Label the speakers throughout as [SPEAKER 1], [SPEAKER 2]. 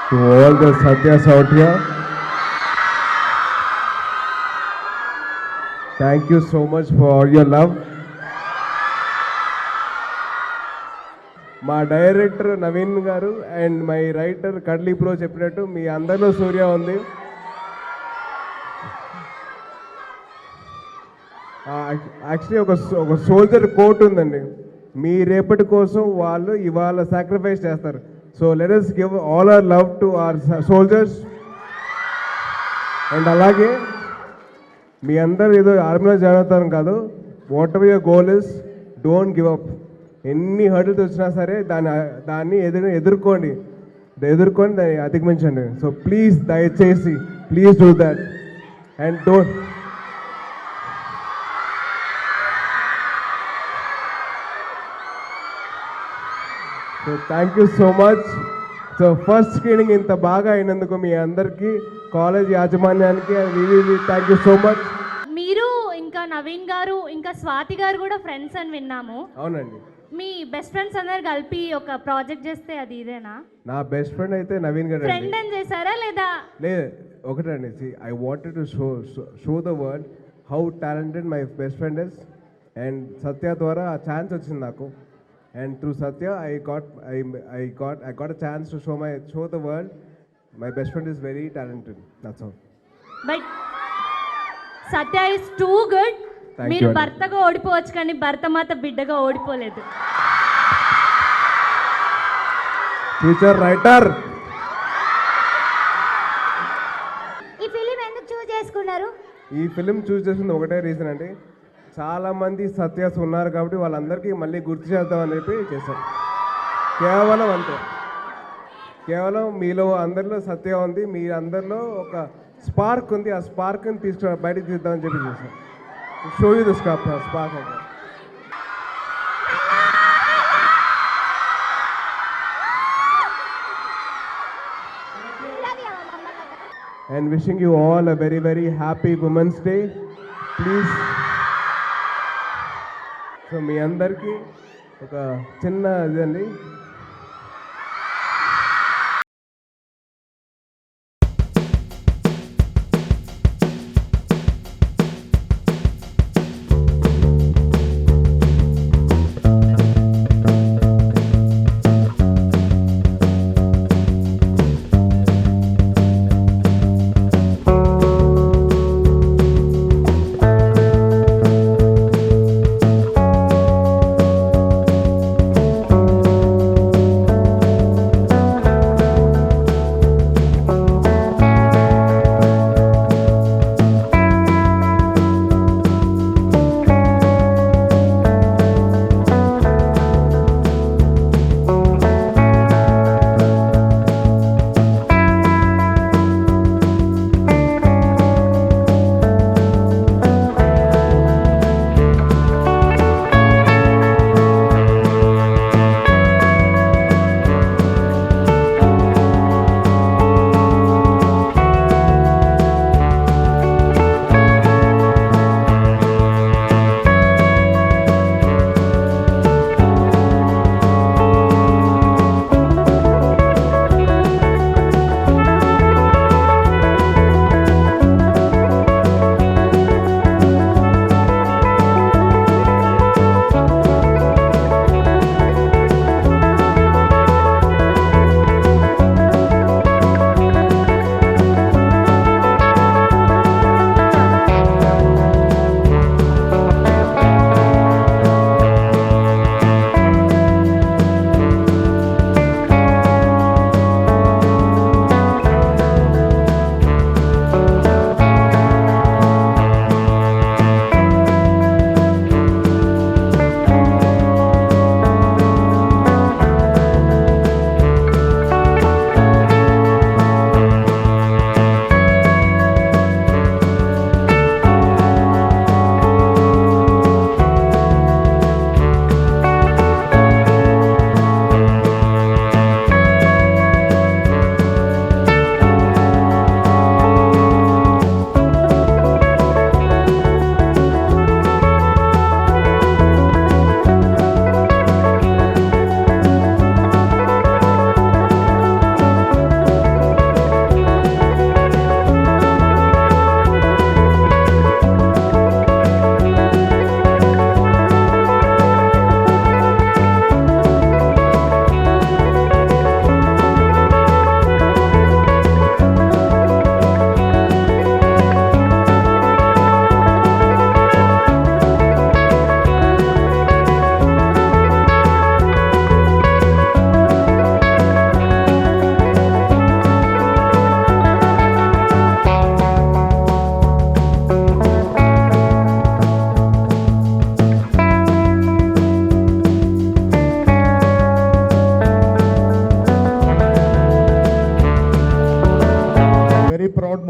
[SPEAKER 1] To all the Satyas out here, thank you so much for all your love. మా director Naveen గారు and my writer కడ్లీ pro చెప్పినట్టు మీ అందరిలో సూర్య ఉంది. Actually ఒక soldier coat ఉందండి, మీ రేపటి కోసం వాళ్ళు ఇవాళ సాక్రిఫైస్ చేస్తారు. So let us give all our love to our soldiers. And అలాగే మీ అందరు ఏదో ఆర్మీలో జాయిన్ అవుతారు కాదు, what ever your goal is, don't give up. ఎన్ని హర్డిల్స్ వచ్చినా సరే దాన్ని ఎదుర్కొని దాన్ని అధిగమించండి. సో ప్లీజ్ దయచేసి please do that and don't. So thank you so much. So first screening ఇంత బాగా అయినందుకు మీ అందరికీ, కాలేజ్ యాజమాన్యానికి థ్యాంక్ యూ సో మచ్.
[SPEAKER 2] మీరు ఇంకా నవీన్ గారు ఇంకా స్వాతి గారు కూడా ఫ్రెండ్స్ అని విన్నాము.
[SPEAKER 1] అవునండి,
[SPEAKER 2] మీ బెస్ట్ ఫ్రెండ్స్ అందరు కలిపి ఒక ప్రాజెక్ట్ చేస్తే అది ఇదేనా?
[SPEAKER 1] నా బెస్ట్ ఫ్రెండ్ అయితే నవీన్ గారు.
[SPEAKER 2] ఫ్రెండ్ అని చేశారా లేదా?
[SPEAKER 1] లేదు, ఒకటండి. I wanted to show the world how talented my best friend is. And Satya ద్వారా ఆ ఛాన్స్ వచ్చింది నాకు. And through Satya, I got a chance to show the world my best friend is very talented. That's all.
[SPEAKER 2] But Satya is too good. మీరు భర్తగా ఓడిపోవచ్చు కానీ భర్త మాత బిడ్డగా ఓడిపోలేదు.
[SPEAKER 1] Future writer.
[SPEAKER 3] ఈ ఫిలిం ఎందుకు చూస్ చేసుకున్నారు?
[SPEAKER 1] ఈ ఫిలిం చూస్ చేసింది ఒకటే రీజన్ అండి, చాలామంది సత్యాస్ ఉన్నారు కాబట్టి వాళ్ళందరికీ మళ్ళీ గుర్తు చేద్దామని చెప్పి చేశాం. కేవలం అంతే, కేవలం మీలో అందరిలో సత్య ఉంది, మీ అందరిలో ఒక స్పార్క్ ఉంది, ఆ స్పార్క్ని బయటకు తీద్దామని చెప్పి చేశాం. Show you the spark. And wishing you all a very, very happy Women's Day. Please. So మీ అందరికీ ఒక చిన్న ఇదండి,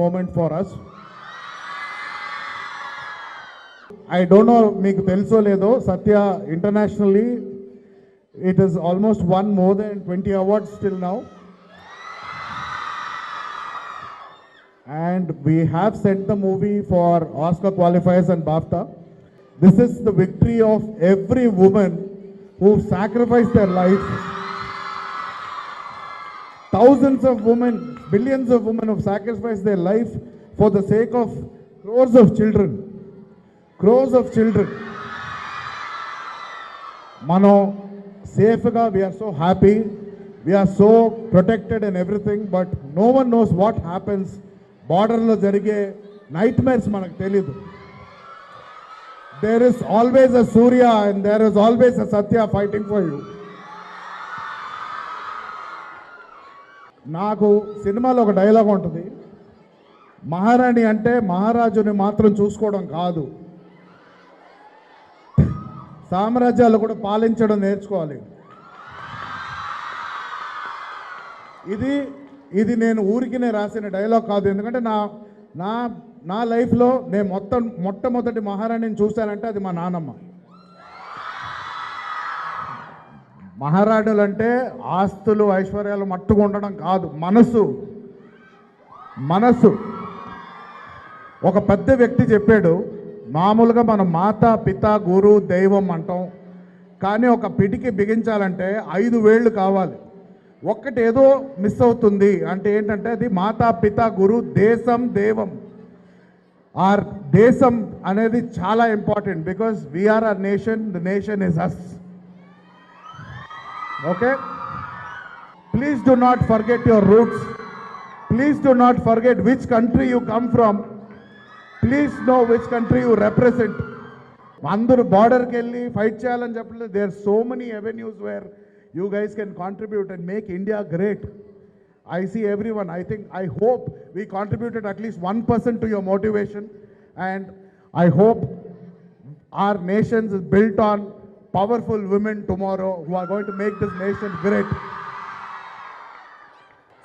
[SPEAKER 4] moment for us. I don't know మీకు తెలుసో లేదో Satya internationally it is almost won more than 20 awards till now. And we have sent the movie for Oscar qualifiers and BAFTA. This is the victory of every woman who sacrificed their life. Thousands of women, billions of women have sacrificed their life for the sake of crores of children. Crores of children. Mano, safega, we are so happy. We are so protected and everything, but no one knows what happens. Border lo jarige nightmares manaku teliyadu. There is always a Surya and there is always a Satya fighting for you. నాకు సినిమాలో ఒక dialogue ఉంటుంది, మహారాణి అంటే మహారాజుని మాత్రం చూసుకోవడం కాదు, సామ్రాజ్యాలు కూడా పాలించడం నేర్చుకోవాలి. ఇది నేను ఊరికినే రాసిన డైలాగ్ కాదు, ఎందుకంటే నా లైఫ్లో నేను మొట్టమొదటి మహారాణిని చూశానంటే అది మా నాన్నమ్మ. మహారాణులు అంటే ఆస్తులు ఐశ్వర్యాలు మట్టుకు ఉండడం కాదు, మనసు. ఒక పెద్ద వ్యక్తి చెప్పాడు, మామూలుగా మనం మాత పిత గురు దైవం అంటాం, కానీ ఒక పిడికి బిగించాలంటే 5 వేళ్ళు కావాలి. ఒక్కటి ఏదో మిస్ అవుతుంది అంటే ఏంటంటే అది మాతా పిత గురు దేశం దేవం. ఆర్ దేశం అనేది చాలా important, because we are our nation, the nation is us. Okay, please do not forget your roots. Please do not forget which country you come from. Please know which country you represent. అందరూ బార్డర్కి వెళ్ళి fight చేయాలని చెప్పలేదు. There so many avenues where you guys can contribute and make India great. I see everyone. I hope we contributed at least 1% to your motivation, and I hope our nation is built on powerful women tomorrow who are going to make this nation great.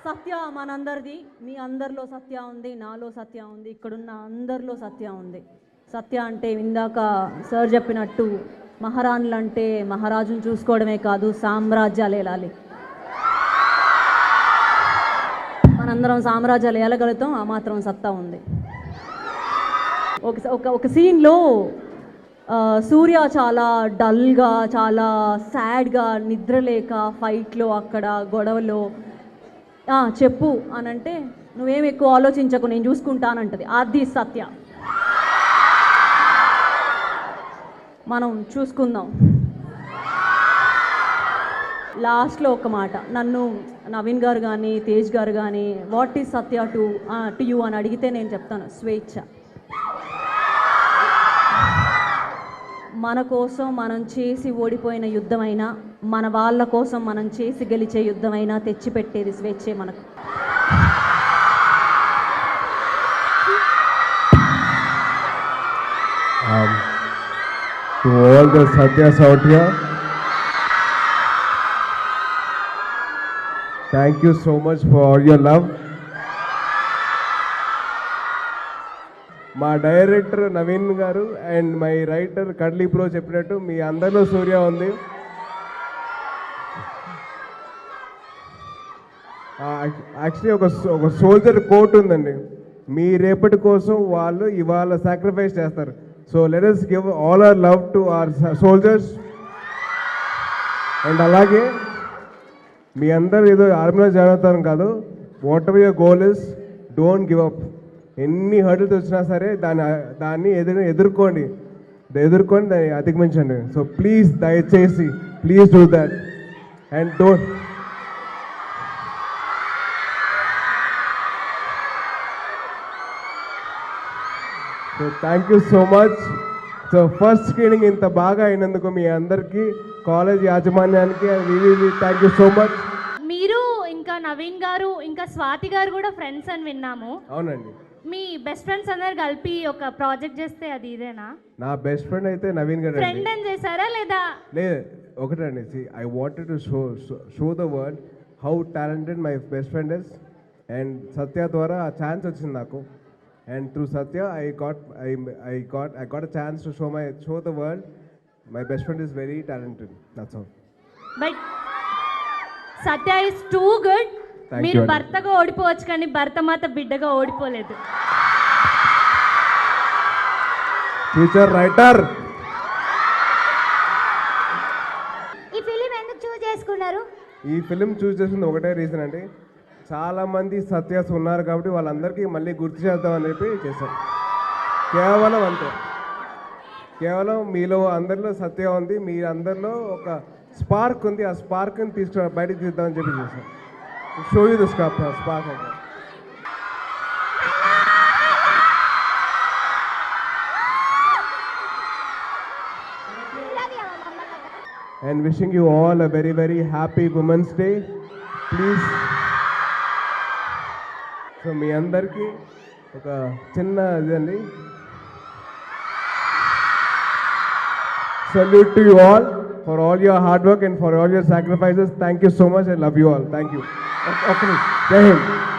[SPEAKER 5] సత్య మనందరిది, మీ అందరిలో సత్య ఉంది, నాలో సత్య ఉంది, ఇక్కడున్న అందరిలో సత్య ఉంది. సత్య అంటే ఇందాక sir చెప్పినట్టు మహారాణులు అంటే మహారాజును చూసుకోవడమే కాదు, సామ్రాజ్యాలు ఏలాలి. మనందరం సామ్రాజ్యాలు ఏలగలుగుతాం, ఆ మాత్రం సత్తా ఉంది. ఒక సీన్లో సూర్య చాలా డల్గా, చాలా సాడ్గా, నిద్రలేక ఫైట్లో అక్కడ గొడవలో చెప్పు అని అంటే నువ్వేం ఎక్కువ ఆలోచించకు నేను చూసుకుంటానంటది. అది సత్య. మనం చూసుకుందాం. లాస్ట్లో ఒక మాట, నన్ను నవీన్ గారు కానీ తేజ్ గారు కానీ what is Satya to you అని అడిగితే నేను చెప్తాను స్వేచ్ఛ. మన కోసం మనం చేసి ఓడిపోయిన యుద్ధమైనా, మన వాళ్ళ కోసం మనం చేసి గెలిచే యుద్ధమైనా తెచ్చిపెట్టేది స్వేచ్ఛే మనకు.
[SPEAKER 1] To all the Satyas out here, thank you so much for your love. మా డైరెక్టర్ నవీన్ గారు అండ్ మై రైటర్ కడ్లీ ప్రో చెప్పినట్టు మీ అందరిలో సూర్య ఉంది. యాక్చువల్లీ ఒక సోల్జర్ కోట్ ఉందండి, మీ రేపటి కోసం వాళ్ళు ఇవాళ సాక్రిఫైస్ చేస్తారు. So let us give all our love to our soldiers. And అలాగే మీ అందరు ఏదో ఆర్మీలో జాయిన్ అవుతారు కాదు, what ever your goal is, don't give up. ఎన్ని హర్డిల్స్ వచ్చినా సరే దాన్ని ఎదుర్కొని దాన్ని అధిగమించండి. సో ప్లీజ్ దయచేసి please do that and don't. So thank you so much. So first screening ఇంత బాగా అయినందుకు మీ అందరికీ, కాలేజ్ యాజమాన్యానికి థ్యాంక్ యూ సో మచ్.
[SPEAKER 2] మీరు ఇంకా నవీన్ గారు ఇంకా స్వాతి గారు కూడా ఫ్రెండ్స్ అని విన్నాము.
[SPEAKER 1] అవునండి.
[SPEAKER 2] మీ బెస్ట్ ఫ్రెండ్స్ అందరు కలిపి ఒక ప్రాజెక్ట్ చేస్తే అది ఇదేనా?
[SPEAKER 1] నా బెస్ట్ ఫ్రెండ్ అయితే నవీన్ గారు.
[SPEAKER 2] ఫ్రెండ్ అని చేశారా లేదా?
[SPEAKER 1] లేదు, ఒకటండి. I wanted to show the world how talented my best friend is and Satya ద్వారా ఆ ఛాన్స్ వచ్చింది నాకు. And through Satya I got a chance to show the world my best friend is very talented. That's all.
[SPEAKER 2] But Satya is too good.
[SPEAKER 1] Thank
[SPEAKER 2] మీరు
[SPEAKER 1] you, Anna.
[SPEAKER 2] భర్తగా ఓడిపోవచ్చు కానీ భర్త మాత బిడ్డగా ఓడిపోలేదు.
[SPEAKER 1] Future writer.
[SPEAKER 3] ఈ ఫిలిం ఎందుకు చూస్ చేసుకున్నారు?
[SPEAKER 1] ఈ ఫిలిం చూస్ చేసింది ఒకటే రీజన్ అండి, చాలామంది సత్యాస్ ఉన్నారు కాబట్టి వాళ్ళందరికీ మళ్ళీ గుర్తు చేద్దామని చెప్పి చేశాం. కేవలం అంతే. కేవలం మీలో అందరిలో సత్య ఉంది, మీ అందరిలో ఒక స్పార్క్ ఉంది, ఆ స్పార్క్ని బయటకు తీద్దామని చెప్పి చేశాం. షో యూ ద స్పార్క్ అంటే. And wishing you all a very, very happy Women's Day. Please. So మీ అందరికీ ఒక చిన్న ఇదండి, salute to you all for all your hard work and for all your sacrifices. Thank you so much. I love you all. Thank you. Okay. Jai Hind.